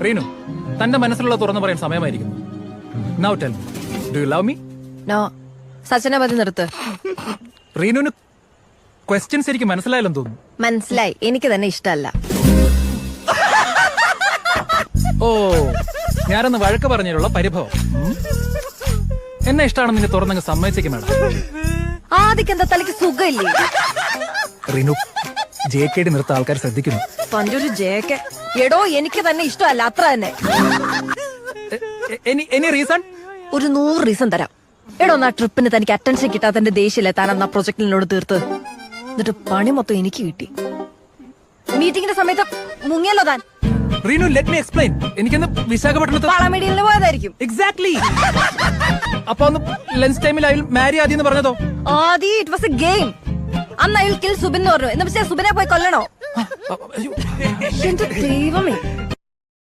റീനു, തന്റെ മനസ്സിലുള്ള തുറന്നു പറയാൻ സമയമായിരിക്കുന്നു. Now tell me, do you love me? No. സച്ചിനെ മതി നിർത്ത്. റീനുവിന് ക്വസ്റ്റ്യൻസ് എനിക്ക് മനസ്സിലായില്ലെന്ന് തോന്നുന്നു. മനസ്സിലായി, എനിക്ക് തന്നെ ഇഷ്ടമല്ല. ഓ, ഞാനൊന്ന് വഴക്ക് പറഞ്ഞതിലുള്ള പരിഭവം. എന്നെ ഇഷ്ടമാണെന്ന് നിന്നെ തുറന്നങ്ങ് സമ്മതിച്ചേക്ക് മാഡം. ആദ്യം എന്താ തലയ്ക്ക് സുഖമില്ലേ? റീനു, JKD നിർത്ത ആൾക്കാർ ശ്രദ്ധിക്കുന്നു. തന്റെ ഒരു ജേക്കെ. എടോ, എനിക്ക് തന്നെ ഇഷ്ടമല്ല, അത്ര തന്നെ. Any reason? ഒരു 100 റീസൺ തരാം. എടോ, ആ ട്രിപ്പിന് തനിക്ക് അറ്റൻഷൻ കിട്ടാത്തതിന്റെ ദേഷ്യല്ലേ താൻ അന്ന് ആ പ്രൊജക്ടിനോട് തീർത്ത്. എന്നിട്ട് പണി മൊത്തം എനിക്ക് കിട്ടി. മീറ്റിംഗിന്റെ സമയത്ത് മുങ്ങിയല്ലോ താൻ. Reenu, let me explain. എനിക്കൊന്ന് വിശാഖപട്ടണത്ത് വളമീഡിയലിന് പോയതായിരിക്കും. എക്സാക്ട്ലി. അപ്പൊ ഒന്ന് ലഞ്ച് ടൈമിൽ അയാൾ മാരി ആദ്യം പറഞ്ഞതോ? ആദി, ഇറ്റ് വാസ് എ ഗെയിം. അന്ന് അയാൾ കിൽ സുബിൻ എന്ന് പറഞ്ഞു. എന്ന് വെച്ചാൽ സുബിനെ പോയി കൊല്ലണോ? എന്റെ ദൈവമേ.